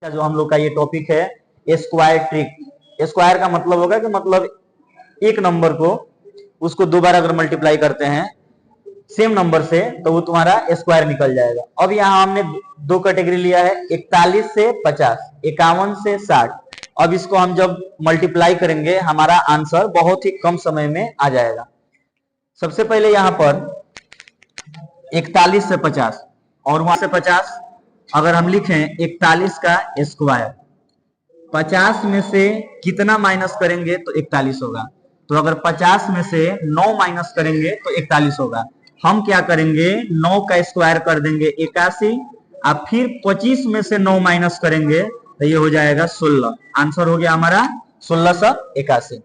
जो हम लोग का ये टॉपिक है स्क्वायर ट्रिक। स्क्वायर का मतलब होगा कि मतलब एक नंबर को उसको दो बार अगर मल्टीप्लाई करते हैं सेम नंबर से तो वो तुम्हारा स्क्वायर निकल जाएगा। अब यहाँ हमने दो कैटेगरी लिया है, 41 से 50, 51 से 60। अब इसको हम जब मल्टीप्लाई करेंगे हमारा आंसर बहुत ही कम समय में आ जाएगा। सबसे पहले यहाँ पर 41 से 50 और वहां से 50 अगर हम लिखें 41 का स्क्वायर, 50 में से कितना माइनस करेंगे तो 41 होगा। तो अगर 50 में से 9 माइनस करेंगे तो 41 होगा। हम क्या करेंगे 9 का स्क्वायर कर देंगे 81 और फिर 25 में से 9 माइनस करेंगे तो ये हो जाएगा 16। आंसर हो गया हमारा 1681।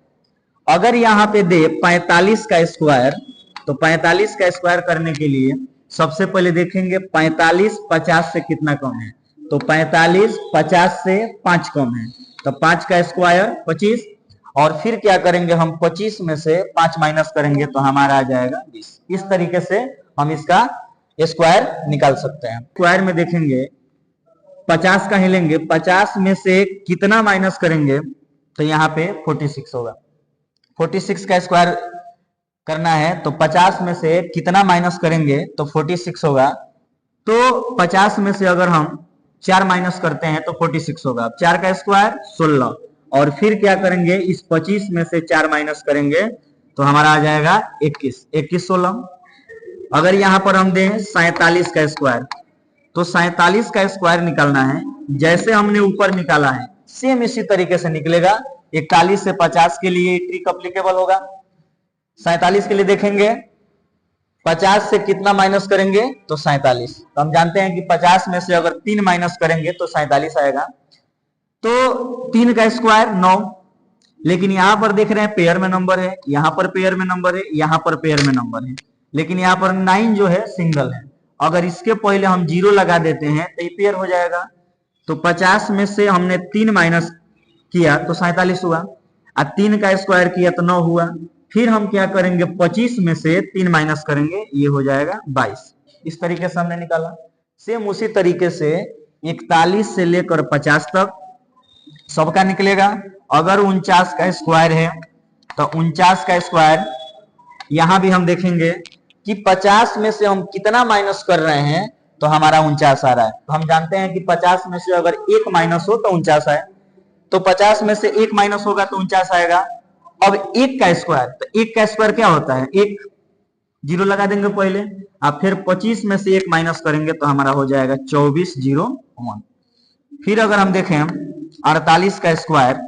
अगर यहाँ पे दे 45 का स्क्वायर तो 45 का स्क्वायर करने के लिए सबसे पहले देखेंगे 45 50 से कितना कम है। तो 45 50 से 5 कम है तो 5 का स्क्वायर 25 और फिर क्या करेंगे हम 25 में से 5 माइनस करेंगे तो हमारा आ जाएगा 20। इस तरीके से हम इसका स्क्वायर निकाल सकते हैं। स्क्वायर में देखेंगे 50 का ही लेंगे, 50 में से कितना माइनस करेंगे तो यहाँ पे 46 होगा। 46 का स्क्वायर करना है तो 50 में से कितना माइनस करेंगे तो 46 होगा। तो 50 में से अगर हम 4 माइनस करते हैं तो 46 होगा। 4 का स्क्वायर 16 और फिर क्या करेंगे इस 25 में से 4 माइनस करेंगे तो हमारा आ जाएगा 21, 21 16। अगर यहाँ पर हम दें 47 का स्क्वायर तो 47 का स्क्वायर निकालना है, जैसे हमने ऊपर निकाला है सेम इसी तरीके से निकलेगा। 41 से 50 के लिए ट्रिक अप्लीकेबल होगा। 47 के लिए देखेंगे 50 से कितना माइनस करेंगे तो 47। तो हम जानते हैं कि 50 में से अगर 3 माइनस करेंगे तो 47 आएगा। तो 3 का स्क्वायर 9, लेकिन यहां पर देख रहे हैं पेयर में नंबर है, यहां पर पेयर में नंबर है, यहां पर पेयर में नंबर है, लेकिन यहां पर 9 जो है सिंगल है। अगर इसके पहले हम 0 लगा देते हैं तो ये पेयर हो जाएगा। तो 50 में से हमने 3 माइनस किया तो 47 हुआ और 3 का स्क्वायर किया तो 9 हुआ। फिर हम क्या करेंगे 25 में से 3 माइनस करेंगे, ये हो जाएगा 22। इस तरीके से हमने निकाला। सेम उसी तरीके से 41 से लेकर 50 तक सबका निकलेगा। अगर 49 का स्क्वायर है तो 49 का स्क्वायर यहां भी हम देखेंगे कि 50 में से हम कितना माइनस कर रहे हैं तो हमारा 49 आ रहा है। तो हम जानते हैं कि 50 में से अगर 1 माइनस हो तो 49 आए, तो 50 में से 1 माइनस होगा तो 49 आएगा। अब 1 का स्क्वायर, तो 1 का स्क्वायर क्या होता है 1, 0 लगा देंगे पहले अब फिर 25 में से 1 माइनस करेंगे तो हमारा हो जाएगा 24 0 1। फिर अगर हम देखें 48 का स्क्वायर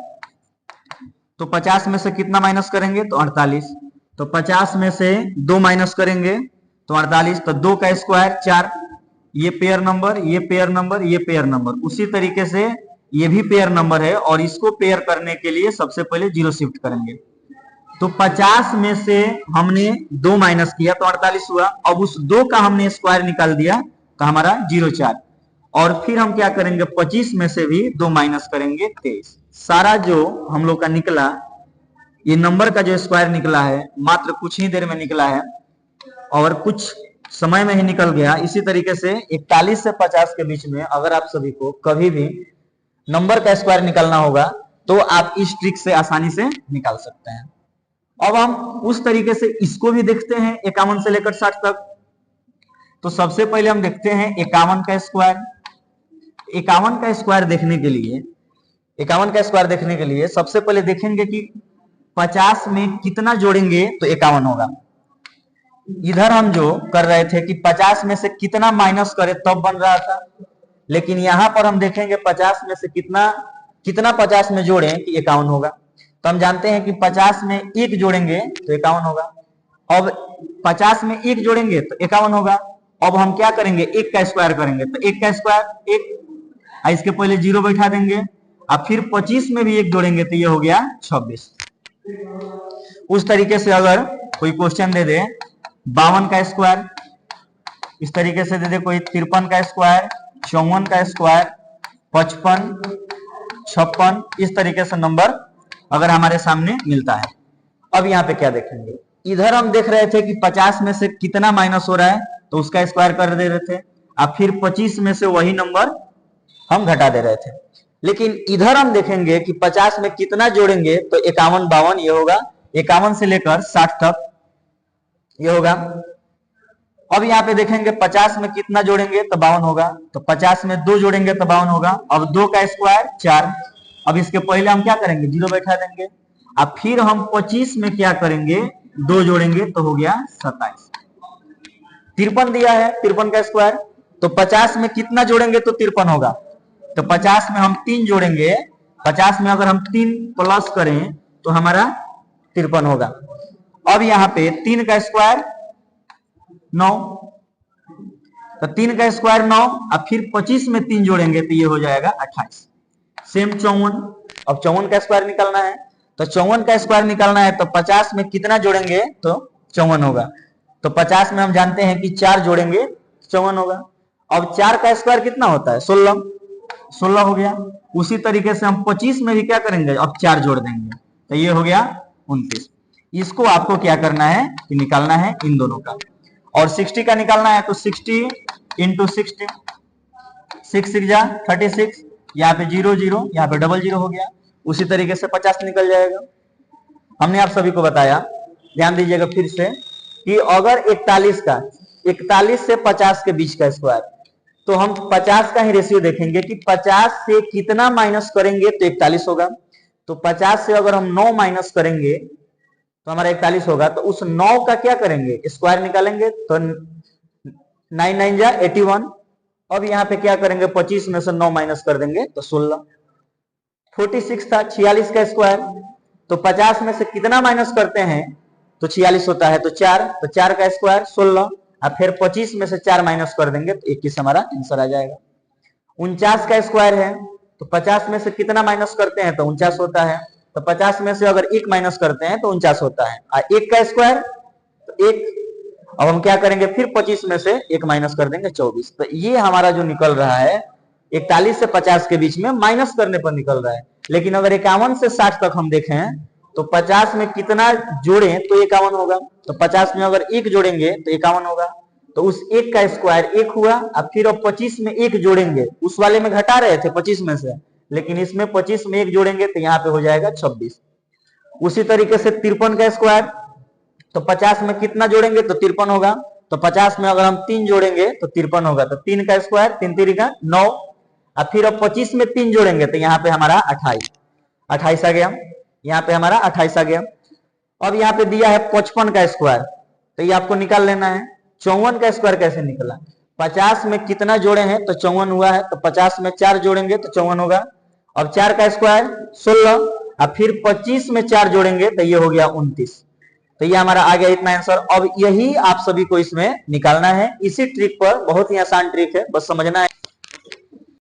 तो 50 में से कितना माइनस करेंगे तो 48, तो 50 में से 2 माइनस करेंगे तो 48, तो 2 का स्क्वायर 4, ये पेयर नंबर, ये पेयर नंबर, ये पेयर नंबर। उसी तरीके से ये भी पेयर नंबर है और इसको पेयर करने के लिए सबसे पहले 0 शिफ्ट करेंगे। तो 50 में से हमने 2 माइनस किया तो 48 हुआ। अब उस 2 का हमने स्क्वायर निकाल दिया तो हमारा 0 4 और फिर हम क्या करेंगे 25 में से भी 2 माइनस करेंगे 23। सारा जो हम लोग का निकला ये नंबर का जो स्क्वायर निकला है मात्र कुछ ही देर में निकला है और कुछ समय में ही निकल गया। इसी तरीके से 41 से 50 के बीच में अगर आप सभी को कभी भी नंबर का स्क्वायर निकालना होगा तो आप इस ट्रिक से आसानी से निकाल सकते हैं। अब हम उस तरीके से इसको भी देखते हैं 51 से लेकर 60 तक। तो सबसे पहले हम देखते हैं 51 का स्क्वायर। 51 का स्क्वायर देखने के लिए 51 का स्क्वायर देखने के लिए सबसे पहले देखेंगे कि 50 में कितना जोड़ेंगे तो 51 होगा। इधर हम जो कर रहे थे कि 50 में से कितना माइनस करे तब बन रहा था, लेकिन यहां पर हम देखेंगे 50 में से कितना 50 में जोड़ें कि 51 होगा। तो हम जानते हैं कि 50 में 1 जोड़ेंगे तो 51 होगा। अब 50 में 1 जोड़ेंगे तो 51 होगा। अब हम क्या करेंगे 1 का स्क्वायर करेंगे तो 1 का स्क्वायर 1, इसके पहले 0 बैठा देंगे और फिर 25 में भी 1 जोड़ेंगे तो ये हो गया 26। उस तरीके से अगर कोई क्वेश्चन दे दे 52 का स्क्वायर, इस तरीके से दे दे कोई 53 का स्क्वायर, 54 का स्क्वायर, 55, 56, इस तरीके से नंबर अगर हमारे सामने मिलता है। अब यहाँ पे क्या देखेंगे, इधर हम देख रहे थे कि 50 में से कितना माइनस हो रहा है तो उसका स्क्वायर कर दे रहे थे और फिर 25 में से वही नंबर हम घटा दे रहे थे। लेकिन इधर हम देखेंगे कि 50 में कितना जोड़ेंगे तो 51 52 ये होगा, 51 से लेकर 60 तक ये होगा। अब यहाँ पे देखेंगे 50 में कितना जोड़ेंगे तो 52 होगा, तो 50 में 2 जोड़ेंगे तो 52 होगा। अब 2 का स्क्वायर 4, अब इसके पहले हम क्या करेंगे 0 बैठा देंगे। अब फिर हम 25 में क्या करेंगे 2 जोड़ेंगे तो हो गया 27। 53 दिया है, 53 का स्क्वायर, तो 50 में कितना जोड़ेंगे तो 53 होगा, तो 50 में हम 3 जोड़ेंगे, 50 में अगर हम 3 प्लस करें तो हमारा 53 होगा। अब यहाँ पे 3 का स्क्वायर 9, तो 3 का स्क्वायर 9, अब फिर 25 में 3 जोड़ेंगे तो ये हो जाएगा 28। सेम 54, अब 54 का स्क्वायर निकालना है, तो 54 का स्क्वायर निकालना है तो 50 में कितना जोड़ेंगे तो 54 होगा, तो 50 में हम जानते हैं कि 4 जोड़ेंगे 54 होगा। अब 4 का स्क्वायर कितना होता है 16, 16 हो गया। उसी तरीके से हम 25 में भी क्या करेंगे अब 4 जोड़ देंगे तो ये हो गया 29। इसको आपको क्या करना है कि निकालना है इन दोनों का। और 60 का निकालना है तो 60 इंटू 60, 6 6 जा 36, यहाँ पे 0 0, यहाँ पे 0 0 हो गया। उसी तरीके से 50 निकल जाएगा। हमने आप सभी को बताया, ध्यान दीजिएगा फिर से, कि अगर 41 से 50 के बीच का स्क्वायर, तो हम 50 का ही रेशियो देखेंगे कि 50 से कितना माइनस करेंगे तो 41 होगा। तो 50 से अगर हम 9 माइनस करेंगे तो हमारा 41 होगा, तो उस 9 का क्या करेंगे स्क्वायर निकालेंगे, तो 9 9 जा 81। अब यहाँ पे क्या करेंगे 25 में से 9 माइनस कर देंगे तो 16। 46 था 46 का स्क्वायर, तो 50 में से कितना माइनस करते हैं तो 46 होता है, तो 4, तो 4 का स्क्वायर 16, अब फिर 25 में से 4 माइनस कर देंगे तो 21 हमारा आंसर आ जाएगा। 49 का स्क्वायर है, तो 50 में से कितना माइनस करते हैं तो 49 होता है, तो 50 में से अगर 1 माइनस करते हैं तो 49 होता है। 1 का स्क्वायर तो 1, अब हम क्या करेंगे फिर 25 में से 1 माइनस कर देंगे 24। तो ये हमारा जो निकल रहा है 41 से 50 के बीच में माइनस करने पर निकल रहा है। लेकिन अगर 51 से 60 तक हम देखें तो 50 में कितना जोड़ें तो 51 होगा, तो 50 में अगर 1 जोड़ेंगे तो 51 होगा, तो उस 1 का स्क्वायर 1 हुआ। अब फिर अब 25 में 1 जोड़ेंगे, उस वाले में घटा रहे थे 25 में से, लेकिन इसमें 25 में 1 जोड़ेंगे तो यहाँ पे हो जाएगा 26। उसी तरीके से 53 का स्क्वायर, तो 50 में कितना जोड़ेंगे तो 53 होगा, तो 50 में अगर हम 3 जोड़ेंगे तो 53 होगा, तो 3 का स्क्वायर 3 3 का 9। अब फिर अब 25 में 3 जोड़ेंगे तो यहाँ पे हमारा 28 आ गया, यहाँ पे हमारा 28 आ गया। अब यहाँ पे दिया है 55 का स्क्वायर, तो ये आपको निकाल लेना है। 54 का स्क्वायर कैसे निकला, 50 में कितना जोड़े हैं तो 54 हुआ है, तो 50 में 4 जोड़ेंगे तो 54 होगा। अब 4 का स्क्वायर 16, अब फिर 25 में 4 जोड़ेंगे तो ये हो गया 29। तो ये हमारा आ गया इतना आंसर। अब यही आप सभी को इसमें निकालना है। इसी ट्रिक पर, बहुत ही आसान ट्रिक है, बस समझना है।